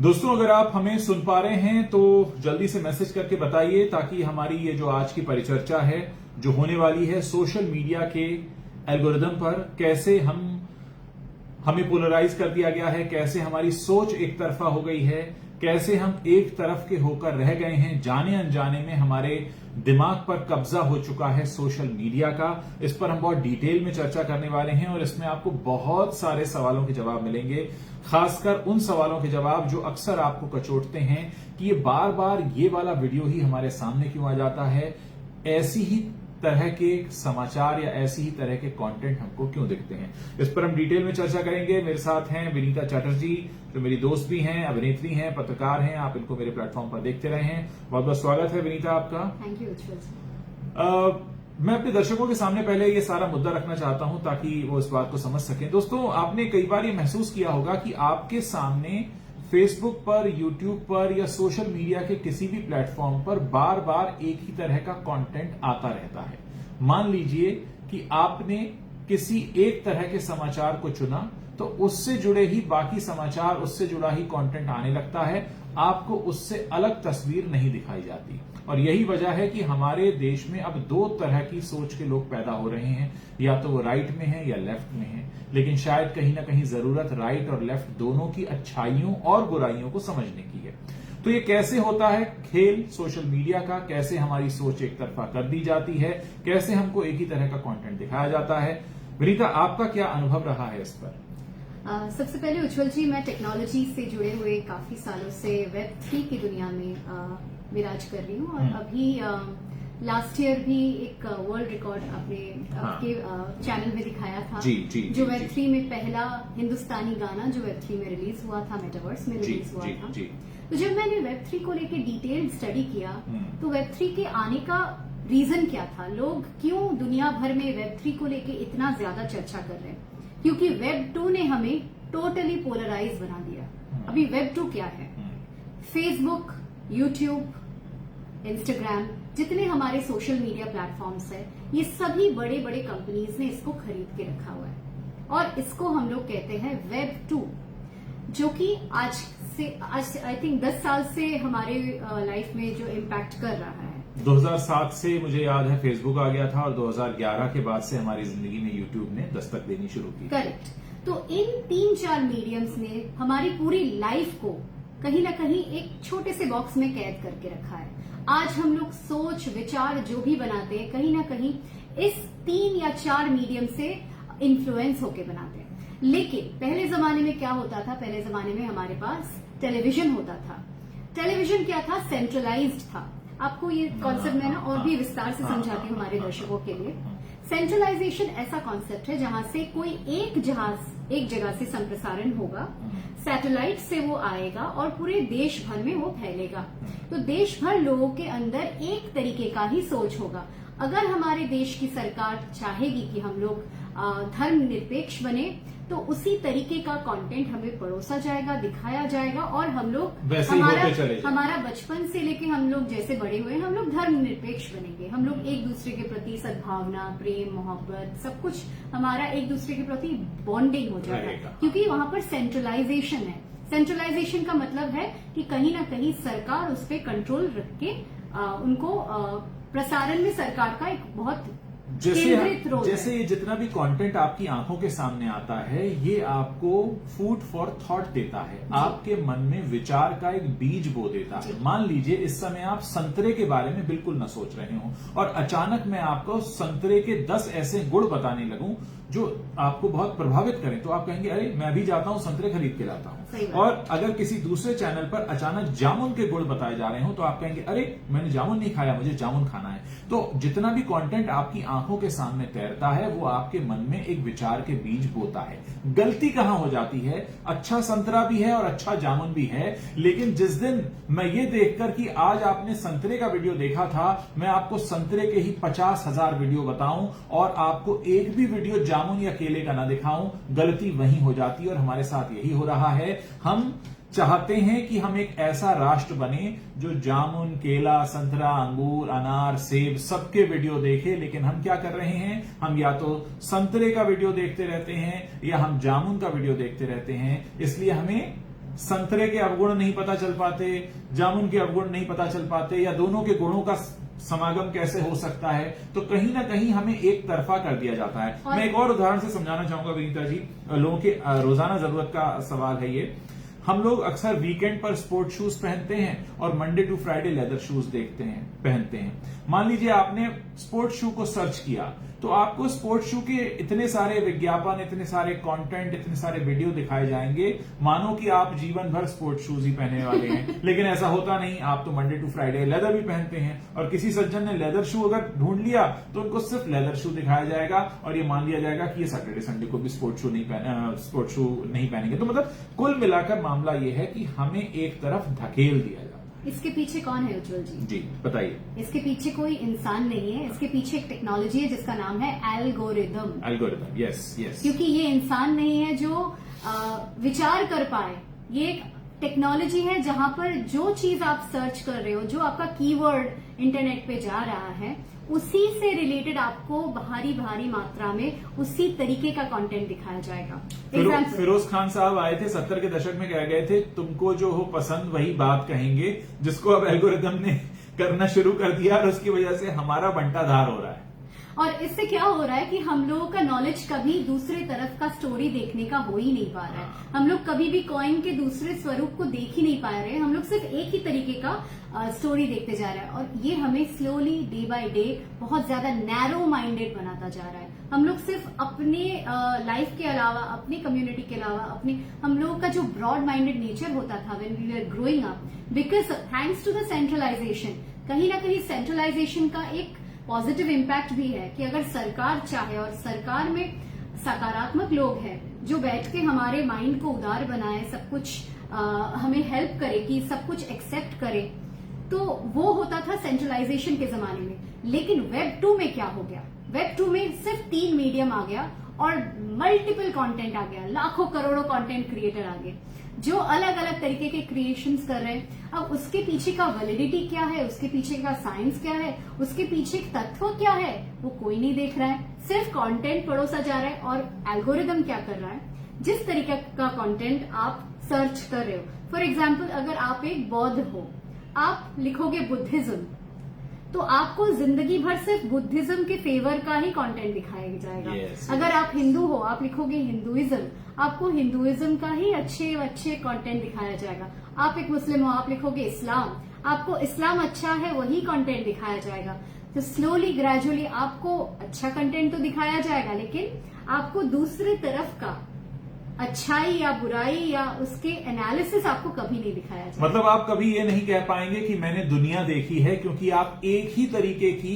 दोस्तों, अगर आप हमें सुन पा रहे हैं तो जल्दी से मैसेज करके बताइए, ताकि हमारी ये जो आज की परिचर्चा है जो होने वाली है सोशल मीडिया के एल्गोरिदम पर, कैसे हमें पोलराइज कर दिया गया है, कैसे हमारी सोच एक तरफा हो गई है, कैसे हम एक तरफ के होकर रह गए हैं, जाने अनजाने में हमारे दिमाग पर कब्जा हो चुका है सोशल मीडिया का। इस पर हम बहुत डिटेल में चर्चा करने वाले हैं और इसमें आपको बहुत सारे सवालों के जवाब मिलेंगे, खासकर उन सवालों के जवाब जो अक्सर आपको कचोटते हैं कि ये बार बार ये वाला वीडियो ही हमारे सामने क्यों आ जाता है, ऐसी ही तरह के समाचार या ऐसी ही तरह के कंटेंट हमको क्यों दिखते हैं। इस पर हम डिटेल में चर्चा करेंगे। मेरे साथ हैं विनीता चटर्जी, जो मेरी दोस्त भी हैं, अभिनेत्री हैं, पत्रकार हैं। आप इनको मेरे प्लेटफॉर्म पर देखते रहे हैं। बहुत बहुत स्वागत है विनीता आपका। Thank you. मैं अपने दर्शकों के सामने पहले ये सारा मुद्दा रखना चाहता हूं ताकि वो इस बात को समझ सकें। दोस्तों, आपने कई बार ये महसूस किया होगा कि आपके सामने फेसबुक पर, यूट्यूब पर या सोशल मीडिया के किसी भी प्लेटफॉर्म पर बार बार एक ही तरह का कंटेंट आता रहता है। मान लीजिए कि आपने किसी एक तरह के समाचार को चुना तो उससे जुड़े ही बाकी समाचार, उससे जुड़ा ही कंटेंट आने लगता है, आपको उससे अलग तस्वीर नहीं दिखाई जाती। और यही वजह है कि हमारे देश में अब दो तरह की सोच के लोग पैदा हो रहे हैं, या तो वो राइट में है या लेफ्ट में है। लेकिन शायद कहीं ना कहीं जरूरत राइट और लेफ्ट दोनों की अच्छाइयों और बुराइयों को समझने की है। तो ये कैसे होता है खेल सोशल मीडिया का, कैसे हमारी सोच एक तरफा कर दी जाती है, कैसे हमको एक ही तरह का कंटेंट दिखाया जाता है। विनीता, आपका क्या अनुभव रहा है इस पर? सबसे पहले उज्ज्वल जी, मैं टेक्नोलॉजी से जुड़े हुए काफी सालों से Web3 की दुनिया में विराज कर रही हूँ और अभी लास्ट ईयर भी एक वर्ल्ड रिकॉर्ड आपके चैनल में दिखाया था। जो Web3 में पहला हिंदुस्तानी गाना जो Web3 में रिलीज हुआ था, मेटावर्स में रिलीज हुआ था। तो जब मैंने Web3 को लेकर डिटेल स्टडी किया तो Web3 के आने का रीजन क्या था, लोग क्यों दुनिया भर में Web3 को लेकर इतना ज्यादा चर्चा कर रहे हैं, क्योंकि Web2 ने हमें टोटली पोलराइज बना दिया। अभी Web2 क्या है? फेसबुक, यूट्यूब, इंस्टाग्राम, जितने हमारे सोशल मीडिया प्लेटफॉर्म्स है, ये सभी बड़े बड़े कंपनीज ने इसको खरीद के रखा हुआ है और इसको हम लोग कहते हैं Web2, जो कि आज आई थिंक 10 साल से हमारे लाइफ में जो इम्पैक्ट कर रहा है। 2007 से मुझे याद है फेसबुक आ गया था और 2011 के बाद से हमारी जिंदगी में यूट्यूब ने दस्तक देनी शुरू की। करेक्ट। तो इन 3-4 मीडियम्स ने हमारी पूरी लाइफ को कहीं ना कहीं एक छोटे से बॉक्स में कैद करके रखा है। आज हम लोग सोच विचार जो भी बनाते हैं, कहीं ना कहीं इस 3 या 4 मीडियम से इन्फ्लुएंस होके बनाते हैं। लेकिन पहले जमाने में क्या होता था? पहले जमाने में हमारे पास टेलीविजन होता था। टेलीविजन क्या था? सेंट्रलाइज्ड था। आपको ये कॉन्सेप्ट मैं ना और भी विस्तार से समझाती हूँ हमारे दर्शकों के लिए। सेंट्रलाइजेशन ऐसा कॉन्सेप्ट है जहां से कोई एक जहाज एक जगह से संप्रसारण होगा, सैटेलाइट से वो आएगा और पूरे देश भर में वो फैलेगा। तो देश भर लोगों के अंदर एक तरीके का ही सोच होगा। अगर हमारे देश की सरकार चाहेगी कि हम लोग धर्मनिरपेक्ष बने, तो उसी तरीके का कंटेंट हमें परोसा जाएगा, दिखाया जाएगा और हम लोग हमारा बचपन से लेके हम लोग जैसे बड़े हुए, हम लोग धर्मनिरपेक्ष बनेंगे। हम लोग एक दूसरे के प्रति सद्भावना, प्रेम, मोहब्बत, सब कुछ हमारा एक दूसरे के प्रति बॉन्डिंग हो जाएगा, क्योंकि वहां पर सेंट्रलाइजेशन है। सेंट्रलाइजेशन का मतलब है कि कहीं ना कहीं सरकार उस पर कंट्रोल रख के उनको प्रसारण में सरकार का एक बहुत जैसे ये जितना भी कंटेंट आपकी आंखों के सामने आता है, ये आपको फूड फॉर थॉट देता है, आपके मन में विचार का एक बीज बो देता है। मान लीजिए इस समय आप संतरे के बारे में बिल्कुल न सोच रहे हो और अचानक मैं आपको संतरे के 10 ऐसे गुण बताने लगूं जो आपको बहुत प्रभावित करें, तो आप कहेंगे अरे मैं भी जाता हूं संतरे खरीद के लाता हूं। और अगर किसी दूसरे चैनल पर अचानक जामुन के गुण बताए जा रहे हो तो आप कहेंगे अरे मैंने जामुन नहीं खाया, मुझे जामुन खाना है। तो जितना भी कंटेंट आपकी आंखों के सामने तैरता है वो आपके मन में एक विचार के बीज बोता है। गलती कहां हो जाती है? अच्छा संतरा भी है और अच्छा जामुन भी है, लेकिन जिस दिन मैं ये देखकर कि आज आपने संतरे का वीडियो देखा था, मैं आपको संतरे के ही 50,000 वीडियो बताऊं और आपको एक भी वीडियो जामुन या केले का ना दिखाऊं, गलती वहीं हो जाती है। और हमारे साथ यही हो रहा है। हम चाहते हैं कि हम एक ऐसा राष्ट्र बने जो जामुन, केला, संतरा, अंगूर, अनार, सेब सबके वीडियो देखे, लेकिन हम क्या कर रहे हैं? हम या तो संतरे का वीडियो देखते रहते हैं या हम जामुन का वीडियो देखते रहते हैं। इसलिए हमें संतरे के अवगुण नहीं पता चल पाते, जामुन के अवगुण नहीं पता चल पाते, या दोनों के गुणों का समागम कैसे हो सकता है, तो कहीं ना कहीं हमें एक तरफा कर दिया जाता है। मैं एक और उदाहरण से समझाना चाहूंगा विनीता जी, लोगों के रोजाना जरूरत का सवाल है ये। हम लोग अक्सर वीकेंड पर स्पोर्ट शूज पहनते हैं और Monday to Friday leather shoes पहनते हैं। मान लीजिए आपने स्पोर्ट शू को सर्च किया तो आपको स्पोर्ट शू के इतने सारे विज्ञापन, इतने सारे कंटेंट, इतने सारे वीडियो दिखाए जाएंगे मानो कि आप जीवन भर स्पोर्ट शूज ही पहनने वाले हैं। लेकिन ऐसा होता नहीं, आप तो मंडे टू फ्राइडे लेदर भी पहनते हैं। और किसी सज्जन ने लेदर शू अगर ढूंढ लिया तो उनको सिर्फ लेदर शू दिखाया जाएगा और ये मान लिया जाएगा कि ये सैटरडे संडे को भी स्पोर्ट शू नहीं पहनेंगे। तो मतलब कुल मिलाकर मामला ये है कि हमें एक तरफ धकेल दिया जाता है। इसके पीछे कौन है उज्जवल जी? जी बताइए। इसके पीछे कोई इंसान नहीं है, इसके पीछे एक टेक्नोलॉजी है जिसका नाम है एल्गोरिदम। Algorithm, yes yes. क्योंकि ये इंसान नहीं है जो विचार कर पाए, ये एक टेक्नोलॉजी है जहां पर जो चीज आप सर्च कर रहे हो, जो आपका कीवर्ड इंटरनेट पे जा रहा है, उसी से रिलेटेड आपको भारी मात्रा में उसी तरीके का कंटेंट दिखाया जाएगा। फिरोज खान साहब आए थे 70 के दशक में, कह गए थे तुमको जो हो पसंद वही बात कहेंगे, जिसको अब एल्गोरिदम ने करना शुरू कर दिया और उसकी वजह से हमारा बंटाधार हो रहा है। और इससे क्या हो रहा है कि हम लोगों का नॉलेज कभी दूसरे तरफ का स्टोरी देखने का हो ही नहीं पा रहा है। हम लोग कभी भी कॉइन के दूसरे स्वरूप को देख ही नहीं पा रहे हैं। हम लोग सिर्फ एक ही तरीके का स्टोरी देखते जा रहे हैं और ये हमें स्लोली डे बाय डे बहुत ज्यादा नैरो माइंडेड बनाता जा रहा है। हम लोग सिर्फ अपने लाइफ के अलावा, अपनी कम्युनिटी के अलावा, हम लोगों का जो ब्रॉड माइंडेड नेचर होता था when we were growing up, because thanks to the centralization, कहीं ना कहीं सेंट्रलाइजेशन का एक पॉजिटिव इम्पैक्ट भी है कि अगर सरकार चाहे और सरकार में सकारात्मक लोग हैं जो बैठ के हमारे माइंड को उदार बनाए, सब कुछ हमें हेल्प करे कि सब कुछ एक्सेप्ट करे, तो वो होता था सेंट्रलाइजेशन के जमाने में। लेकिन वेब 2 में क्या हो गया? वेब 2 में सिर्फ 3 मीडियम आ गया और मल्टीपल कंटेंट आ गया, लाखों करोड़ों कंटेंट क्रिएटर आ गए जो अलग अलग तरीके के क्रिएशंस कर रहे हैं। अब उसके पीछे का वैलिडिटी क्या है, उसके पीछे का साइंस क्या है, उसके पीछे तत्व क्या है, वो कोई नहीं देख रहा है। सिर्फ कंटेंट परोसा जा रहा है। और एल्गोरिदम क्या कर रहा है, जिस तरीके का कंटेंट आप सर्च कर रहे हो, फॉर एग्जाम्पल अगर आप एक बौद्ध हो, आप लिखोगे बुद्धिज्म, तो आपको जिंदगी भर सिर्फ बुद्धिज्म के फेवर का ही कंटेंट दिखाया जाएगा। yes, अगर आप हिंदू हो, आप लिखोगे हिंदुइज्म, आपको हिंदुइज्म का ही अच्छे कंटेंट दिखाया जाएगा। आप एक मुस्लिम हो, आप लिखोगे इस्लाम, आपको इस्लाम अच्छा है वही कंटेंट दिखाया जाएगा। तो स्लोली ग्रेजुअली आपको अच्छा कंटेंट तो दिखाया जाएगा, लेकिन आपको दूसरी तरफ का अच्छाई या बुराई या उसके एनालिसिस आपको कभी नहीं दिखाया जाएगा। मतलब आप कभी ये नहीं कह पाएंगे कि मैंने दुनिया देखी है, क्योंकि आप एक ही तरीके की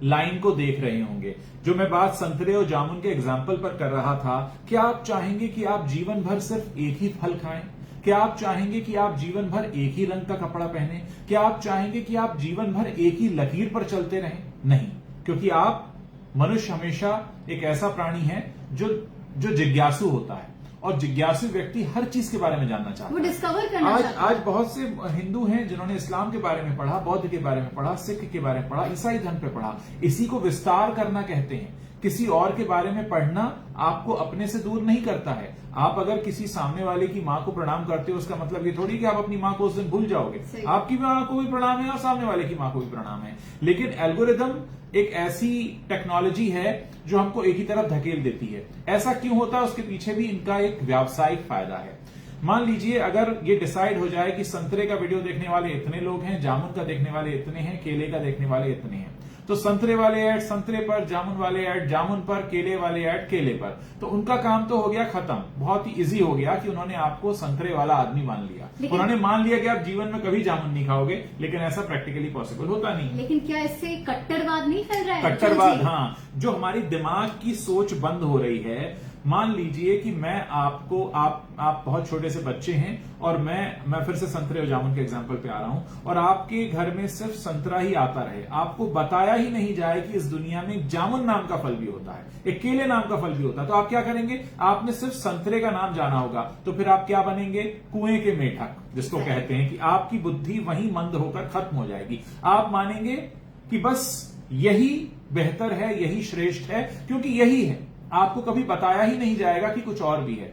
लाइन को देख रहे होंगे। जो मैं बात संतरे और जामुन के एग्जाम्पल पर कर रहा था, क्या आप चाहेंगे कि आप जीवन भर सिर्फ एक ही फल खाएं? क्या आप चाहेंगे कि आप जीवन भर एक ही रंग का कपड़ा पहने? क्या आप चाहेंगे कि आप जीवन भर एक ही लकीर पर चलते रहें? नहीं, क्योंकि आप मनुष्य हमेशा एक ऐसा प्राणी है जो जिज्ञासु होता है और जिज्ञासु व्यक्ति हर चीज के बारे में जानना चाहता है, वो डिस्कवर करना चाहता है। आज बहुत से हिंदू हैं जिन्होंने इस्लाम के बारे में पढ़ा, बौद्ध के बारे में पढ़ा, सिख के बारे में पढ़ा, ईसाई धर्म पे पढ़ा। इसी को विस्तार करना कहते हैं। किसी और के बारे में पढ़ना आपको अपने से दूर नहीं करता है। आप अगर किसी सामने वाले की माँ को प्रणाम करते हो, उसका मतलब ये थोड़ी कि आप अपनी माँ को उस दिन भूल जाओगे। आपकी माँ को भी प्रणाम है और सामने वाले की माँ को भी प्रणाम है। लेकिन एल्गोरिदम एक ऐसी टेक्नोलॉजी है जो हमको एक ही तरफ धकेल देती है। ऐसा क्यों होता है, उसके पीछे भी इनका एक व्यावसायिक फायदा है। मान लीजिए अगर ये डिसाइड हो जाए कि संतरे का वीडियो देखने वाले इतने लोग हैं, जामुन का देखने वाले इतने हैं, केले का देखने वाले इतने हैं, तो संतरे वाले ऐड संतरे पर, जामुन वाले ऐड जामुन पर, केले वाले ऐड केले पर, तो उनका काम तो हो गया खत्म। बहुत ही इजी हो गया कि उन्होंने आपको संतरे वाला आदमी मान लिया। उन्होंने मान लिया कि आप जीवन में कभी जामुन नहीं खाओगे, लेकिन ऐसा प्रैक्टिकली पॉसिबल होता नहीं। लेकिन क्या इससे कट्टरवाद नहीं फैल रहा है? कट्टरवाद, हाँ, जो हमारी दिमाग की सोच बंद हो रही है। मान लीजिए कि मैं आपको आप बहुत छोटे से बच्चे हैं और मैं फिर से संतरे और जामुन के एग्जांपल पे आ रहा हूं, और आपके घर में सिर्फ संतरा ही आता रहे, आपको बताया ही नहीं जाए कि इस दुनिया में एक जामुन नाम का फल भी होता है, एक केले नाम का फल भी होता है, तो आप क्या करेंगे? आपने सिर्फ संतरे का नाम जाना होगा, तो फिर आप क्या बनेंगे? कुएं के मेढक, जिसको कहते हैं कि आपकी बुद्धि वहीं मंद होकर खत्म हो जाएगी। आप मानेंगे कि बस यही बेहतर है, यही श्रेष्ठ है, क्योंकि यही है। आपको कभी बताया ही नहीं जाएगा कि कुछ और भी है।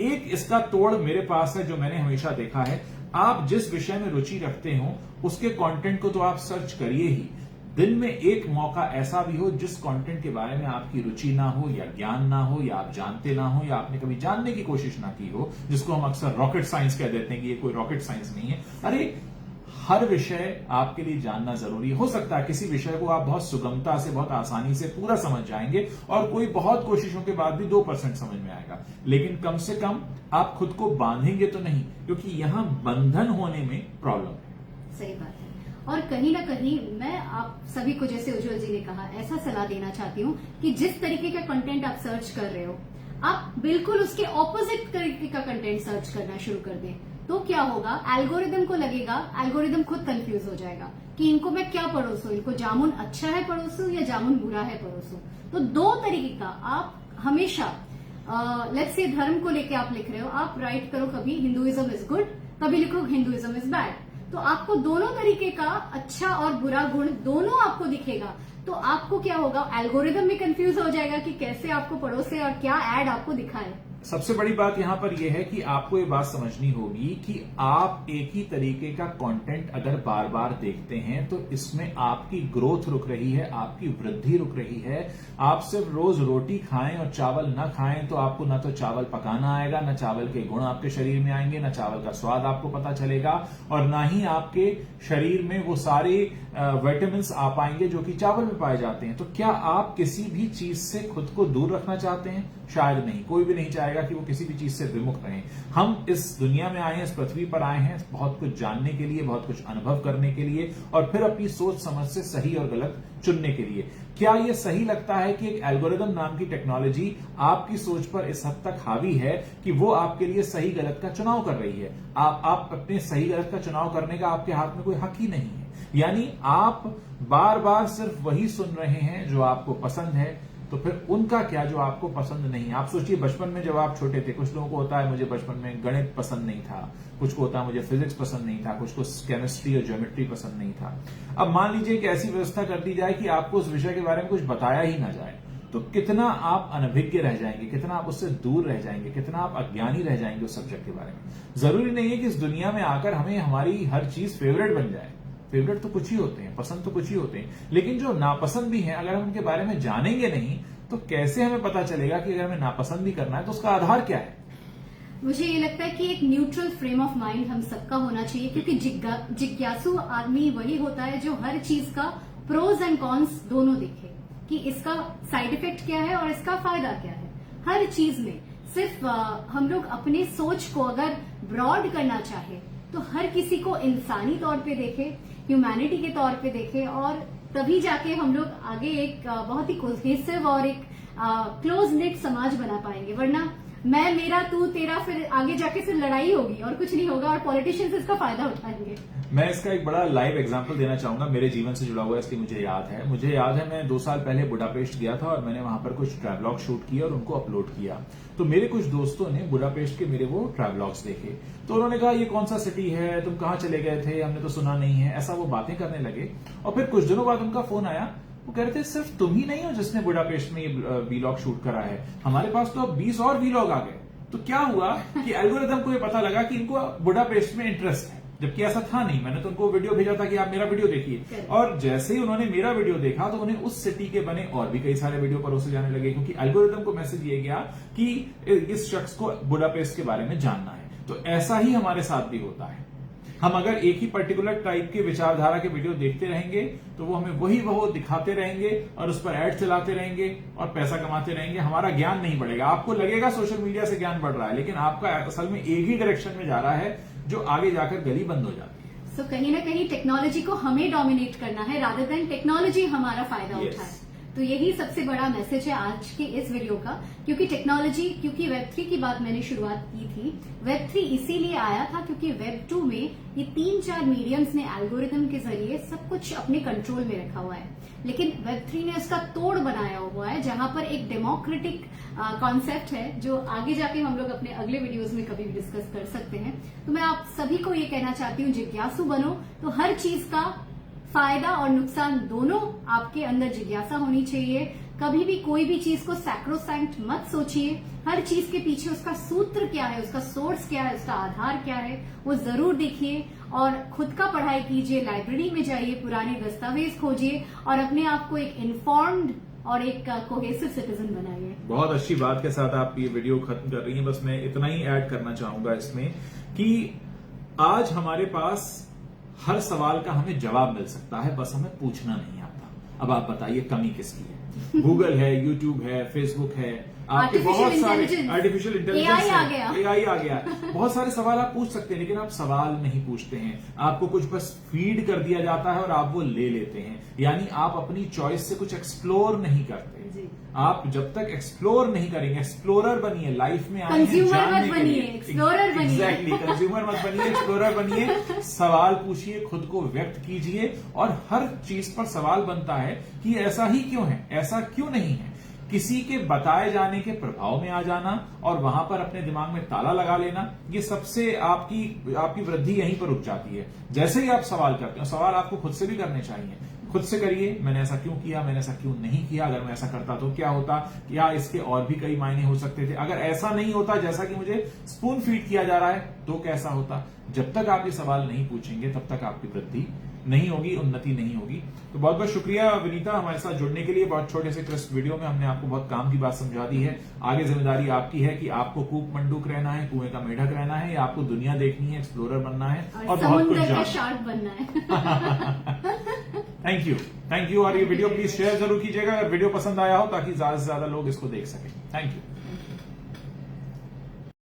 एक इसका तोड़ मेरे पास है जो मैंने हमेशा देखा है, आप जिस विषय में रुचि रखते हो उसके कंटेंट को तो आप सर्च करिए ही। दिन में एक मौका ऐसा भी हो जिस कंटेंट के बारे में आपकी रुचि ना हो या ज्ञान ना हो या आप जानते ना हो या आपने कभी जानने की कोशिश ना की हो, जिसको हम अक्सर रॉकेट साइंस कह देते हैं कि ये कोई रॉकेट साइंस नहीं है। अरे हर विषय आपके लिए जानना जरूरी हो सकता है किसी विषय को आप बहुत सुगमता से, बहुत आसानी से पूरा समझ जाएंगे और कोई बहुत कोशिशों के बाद भी 2% समझ में आएगा, लेकिन कम से कम आप खुद को बांधेंगे तो नहीं, क्योंकि यहां बंधन होने में प्रॉब्लम है। सही बात है। और कहीं ना कहीं मैं आप सभी को, जैसे उज्जवल जी ने कहा, ऐसा सलाह देना चाहती हूँ कि जिस तरीके का कंटेंट आप सर्च कर रहे हो, आप बिल्कुल उसके ऑपोजिट तरीके का कंटेंट सर्च करना शुरू कर दें। तो क्या होगा, एल्गोरिदम को लगेगा, एल्गोरिदम खुद कंफ्यूज हो जाएगा कि इनको मैं क्या परोसूं, इनको जामुन अच्छा है परोसूं या जामुन बुरा है परोसूं। तो 2 तरीके का आप हमेशा, लेट्स से धर्म को लेके आप लिख रहे हो, आप राइट करो कभी हिंदुइज्म इज गुड, कभी लिखो हिंदुइज्म इज बैड। तो आपको दोनों तरीके का अच्छा और बुरा गुण दोनों आपको दिखेगा। तो आपको क्या होगा, एल्गोरिदम भी कंफ्यूज हो जाएगा कि कैसे आपको पड़ोसे और क्या ऐड आपको दिखाए। सबसे बड़ी बात यहां पर यह है कि आपको ये बात समझनी होगी कि आप एक ही तरीके का कंटेंट अगर बार बार देखते हैं तो इसमें आपकी ग्रोथ रुक रही है, आपकी वृद्धि रुक रही है। आप सिर्फ रोज रोटी खाएं और चावल न खाएं तो आपको ना तो चावल पकाना आएगा, ना चावल के गुण आपके शरीर में आएंगे, ना चावल का स्वाद आपको पता चलेगा और ना ही आपके शरीर में वो सारे विटामिन आ पाएंगे जो कि चावल में पाए जाते हैं। तो क्या आप किसी भी चीज से खुद को दूर रखना चाहते हैं? शायद नहीं, कोई भी नहीं चाहेगा कि वो किसी भी चीज से विमुख रहें। हम इस दुनिया में आए हैं, इस पृथ्वी पर आए हैं बहुत कुछ जानने के लिए, बहुत कुछ अनुभव करने के लिए और फिर अपनी सोच समझ से सही और गलत चुनने के लिए। क्या ये सही लगता है कि एक एल्गोरिदम नाम की टेक्नोलॉजी आपकी सोच पर इस हद तक हावी है कि वो आपके लिए सही गलत का चुनाव कर रही है? आप अपने सही गलत का चुनाव करने का आपके हाथ में कोई हक ही नहीं है। यानी आप बार बार सिर्फ वही सुन रहे हैं जो आपको पसंद है, तो फिर उनका क्या जो आपको पसंद नहीं। आप सोचिए, बचपन में जब आप छोटे थे, कुछ लोगों को होता है मुझे बचपन में गणित पसंद नहीं था, कुछ को होता है मुझे फिजिक्स पसंद नहीं था, कुछ को केमिस्ट्री और ज्योमेट्री पसंद नहीं था। अब मान लीजिए कि ऐसी व्यवस्था कर दी जाए कि आपको उस विषय के बारे में कुछ बताया ही ना जाए, तो कितना आप अनभिज्ञ रह जाएंगे, कितना आप उससे दूर रह जाएंगे, कितना आप अज्ञानी रह जाएंगे उस सब्जेक्ट के बारे में। जरूरी नहीं है कि इस दुनिया में आकर हमें हमारी हर चीज फेवरेट बन जाए। फेवरेट तो कुछ ही होते हैं, पसंद तो कुछ ही होते हैं, लेकिन जो नापसंद भी हैं, अगर हम उनके बारे में जानेंगे नहीं तो कैसे हमें पता चलेगा कि अगर हमें नापसंद भी करना है तो उसका आधार क्या है? मुझे ये लगता है कि एक न्यूट्रल फ्रेम ऑफ माइंड हम सबका होना चाहिए, क्योंकि जिज्ञासु आदमी वही होता है जो हर चीज का प्रोज एंड कॉन्स दोनों देखे कि इसका साइड इफेक्ट क्या है और इसका फायदा क्या है। हर चीज में सिर्फ हम लोग अपने सोच को अगर ब्रॉड करना चाहे तो हर किसी को इंसानी तौर पे देखे, ह्यूमैनिटी के तौर पे देखे, और तभी जाके हम लोग आगे एक बहुत ही कोहेसिव और एक क्लोज नेट समाज बना पाएंगे। वरना मैं मेरा तू तेरा, फिर आगे जाके फिर लड़ाई होगी और कुछ नहीं होगा और पॉलिटिशियंस इसका फायदा उठाएंगे। मैं इसका एक बड़ा लाइव एग्जांपल देना चाहूंगा, मेरे जीवन से जुड़ा हुआ है इसलिए मुझे याद है मैं 2 साल पहले बुडापेस्ट गया था और मैंने वहां पर कुछ ट्रैवलॉग शूट किया और उनको अपलोड किया। तो मेरे कुछ दोस्तों ने बुडापेस्ट के मेरे वो ट्रैवलॉग्स देखे, तो उन्होंने कहा ये कौन सा सिटी है, तुम कहाँ चले गए थे, हमने तो सुना नहीं है, ऐसा वो बातें करने लगे। और फिर कुछ दिनों बाद उनका फोन आया, वो कह रहे थे सिर्फ तुम ही नहीं हो जिसने बुडापेस्ट में ये वीलॉग शूट करा है, हमारे पास तो अब 20 और वीलॉग आ गए। तो क्या हुआ कि एल्गोरिथम को ये पता लगा कि इनको बुडापेस्ट में इंटरेस्ट है, जबकि ऐसा था नहीं। मैंने तो उनको वीडियो भेजा था कि आप मेरा वीडियो देखिए, और जैसे ही उन्होंने मेरा वीडियो देखा तो उन्हें उस सिटी के बने और भी कई सारे वीडियो परोसे जाने लगे, क्योंकि एल्गोरिथम को मैसेज दिया गया कि इस शख्स को बुडापेस्ट के बारे में जानना है। तो ऐसा ही हमारे साथ भी होता है। हम अगर एक ही पर्टिकुलर टाइप के विचारधारा के वीडियो देखते रहेंगे तो वो हमें वही दिखाते रहेंगे और उस पर ऐड चलाते रहेंगे और पैसा कमाते रहेंगे। हमारा ज्ञान नहीं बढ़ेगा। आपको लगेगा सोशल मीडिया से ज्ञान बढ़ रहा है, लेकिन आपका असल में एक ही डायरेक्शन में जा रहा है जो आगे जाकर गली बंद हो जाती है। सो कहीं ना कहीं टेक्नोलॉजी को हमें डोमिनेट करना है रादर देन टेक्नोलॉजी हमारा फायदा उठाए। तो यही सबसे बड़ा मैसेज है आज के इस वीडियो का, क्योंकि टेक्नोलॉजी, क्योंकि वेब 3 की बात मैंने शुरुआत की थी, वेब 3 इसीलिए आया था क्योंकि वेब 2 में ये 3-4 मीडियम्स ने एल्गोरिथम के जरिए सब कुछ अपने कंट्रोल में रखा हुआ है, लेकिन वेब 3 ने उसका तोड़ बनाया हुआ है, जहां पर एक डेमोक्रेटिक कॉन्सेप्ट है जो आगे जाके हम लोग अपने अगले वीडियोज में कभी भी डिस्कस कर सकते हैं। तो मैं आप सभी को ये कहना चाहती हूँ, जिज्ञासु बनो। तो हर चीज का फायदा और नुकसान दोनों आपके अंदर जिज्ञासा होनी चाहिए। कभी भी कोई भी चीज को सैक्रोसैंक्ट मत सोचिए, हर चीज के पीछे उसका सूत्र क्या है, उसका सोर्स क्या है, उसका आधार क्या है, वो जरूर देखिए और खुद का पढ़ाई कीजिए, लाइब्रेरी में जाइए, पुराने दस्तावेज खोजिए और अपने आप को एक इन्फॉर्म्ड और एक कोहेसिव सिटीजन बनाइए। बहुत अच्छी बात के साथ आप ये वीडियो खत्म कर रही हैं। बस मैं इतना ही ऐड करना चाहूंगा इसमें कि आज हमारे पास हर सवाल का हमें जवाब मिल सकता है, बस हमें पूछना नहीं आता। अब आप बताइए कमी किसकी है? गूगल है, यूट्यूब है, फेसबुक है, आपके बहुत सारे आर्टिफिशियल इंटेलिजेंस AI आ गया। बहुत सारे सवाल आप पूछ सकते हैं, लेकिन आप सवाल नहीं पूछते हैं। आपको कुछ बस फीड कर दिया जाता है और आप वो ले लेते हैं। यानी आप अपनी चॉइस से कुछ एक्सप्लोर नहीं करते। आप जब तक एक्सप्लोर नहीं करेंगे, एक्सप्लोरर बनिए, लाइफ में आए हैं जानने के लिए। एक्सप्लोरर बनिए। एग्जैक्टली, कंज्यूमर मत बनिए, एक्सप्लोरर बनिए। सवाल पूछिए, खुद को व्यक्त कीजिए और हर चीज पर सवाल बनता है कि ऐसा ही क्यों है, ऐसा क्यों नहीं है। किसी के बताए जाने के प्रभाव में आ जाना और वहां पर अपने दिमाग में ताला लगा लेना, ये सबसे आपकी वृद्धि यहीं पर रुक जाती है। जैसे ही आप सवाल करते हो, सवाल आपको खुद से भी करने चाहिए। खुद से करिए, मैंने ऐसा क्यों किया, मैंने ऐसा क्यों नहीं किया, अगर मैं ऐसा करता तो क्या होता, क्या इसके और भी कई मायने हो सकते थे, अगर ऐसा नहीं होता जैसा कि मुझे स्पून फीड किया जा रहा है तो कैसा होता। जब तक आप ये सवाल नहीं पूछेंगे तब तक आपकी वृद्धि नहीं होगी, उन्नति नहीं होगी। तो बहुत बहुत शुक्रिया विनीता हमारे साथ जुड़ने के लिए। बहुत छोटे से क्रिस्प वीडियो में हमने आपको बहुत काम की बात समझा दी है। आगे जिम्मेदारी आपकी है कि आपको कूप मंडूक रहना है, कुएं का मेढक रहना है, या आपको दुनिया देखनी है, एक्सप्लोरर बनना है और बहुत कुछ जानना, शार्क बनना है। Thank you. और ये वीडियो प्लीज शेयर जरूर कीजिएगा अगर वीडियो पसंद आया हो, ताकि ज्यादा से ज्यादा लोग इसको देख सकें। Thank you.